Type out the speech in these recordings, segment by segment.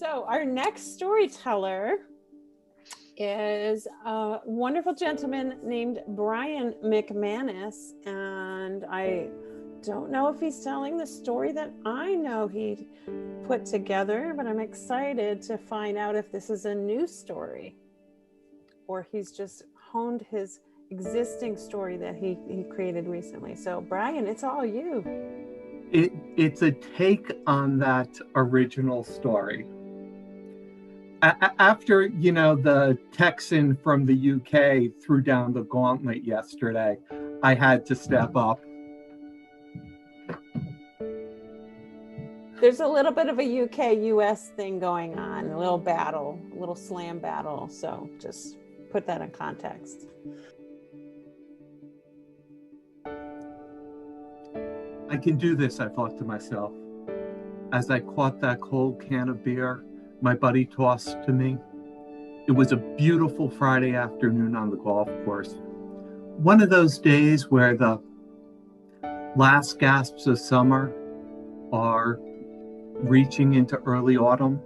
So our next storyteller is a wonderful gentleman named Brian McManus, and I don't know if he's telling the story that I know he put together, but I'm excited to find out if this is a new story or he's just honed his existing story that he created recently. So Brian, it's all you. It's a take on that original story. After, the Texan from the UK threw down the gauntlet yesterday, I had to step up. There's a little bit of a UK-US thing going on, a little battle, a little slam battle. So just put that in context. I can do this, I thought to myself. As I caught that cold can of beer my buddy tossed to me. It was a beautiful Friday afternoon on the golf course. One of those days where the last gasps of summer are reaching into early autumn.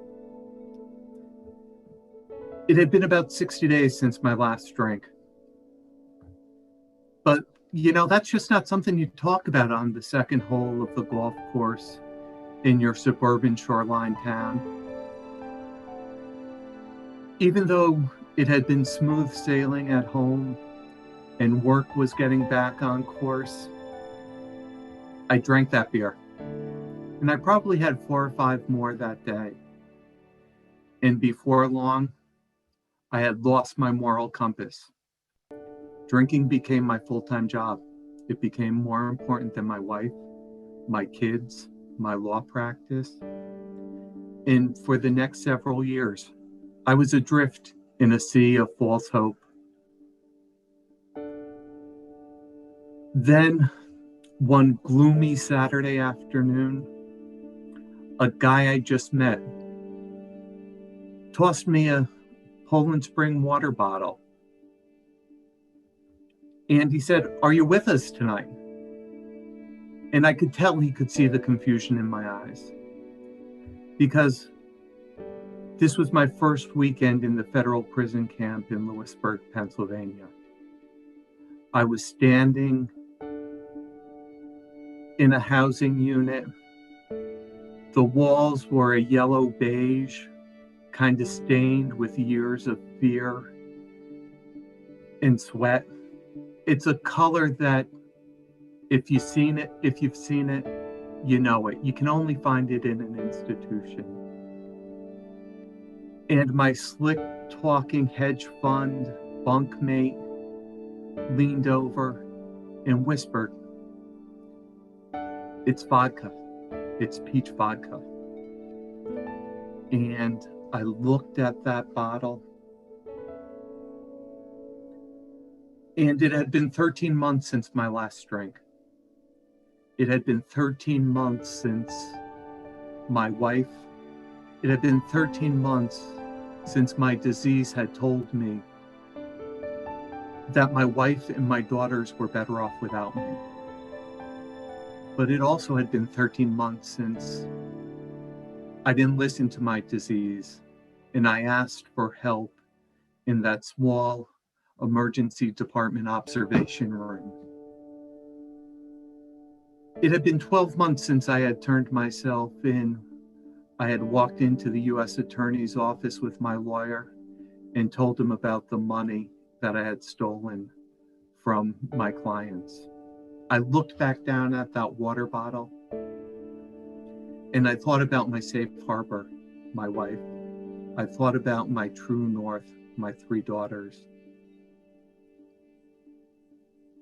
It had been about 60 days since my last drink. But, that's just not something you talk about on the second hole of the golf course in your suburban shoreline town. Even though it had been smooth sailing at home and work was getting back on course, I drank that beer. And I probably had 4 or 5 more that day. And before long, I had lost my moral compass. Drinking became my full-time job. It became more important than my wife, my kids, my law practice. And for the next several years, I was adrift in a sea of false hope. Then, one gloomy Saturday afternoon, a guy I just met tossed me a Poland Spring water bottle. And he said, "Are you with us tonight?" And I could tell he could see the confusion in my eyes. Because this was my first weekend in the federal prison camp in Lewisburg, Pennsylvania. I was standing in a housing unit. The walls were a yellow beige, kind of stained with years of fear and sweat. It's a color that if you've seen it, you know it. You can only find it in an institution. And my slick-talking hedge fund bunkmate leaned over and whispered, "It's vodka. It's peach vodka." And I looked at that bottle, and it had been 13 months since my last drink. It had been 13 months since my wife. It had been 13 months since my disease had told me that my wife and my daughters were better off without me. But it also had been 13 months since I didn't listen to my disease and I asked for help in that small emergency department observation room. It had been 12 months since I had turned myself in. I had walked into the U.S. Attorney's office with my lawyer and told him about the money that I had stolen from my clients. I looked back down at that water bottle and I thought about my safe harbor, my wife. I thought about my true north, my 3 daughters.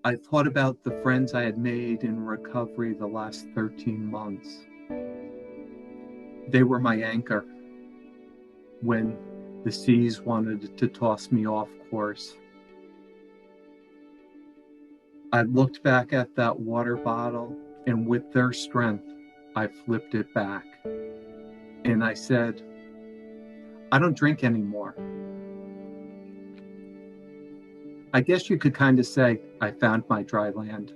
I thought about the friends I had made in recovery the last 13 months. They were my anchor when the seas wanted to toss me off course. I looked back at that water bottle, and with their strength, I flipped it back. And I said, "I don't drink anymore." I guess you could kind of say I found my dry land.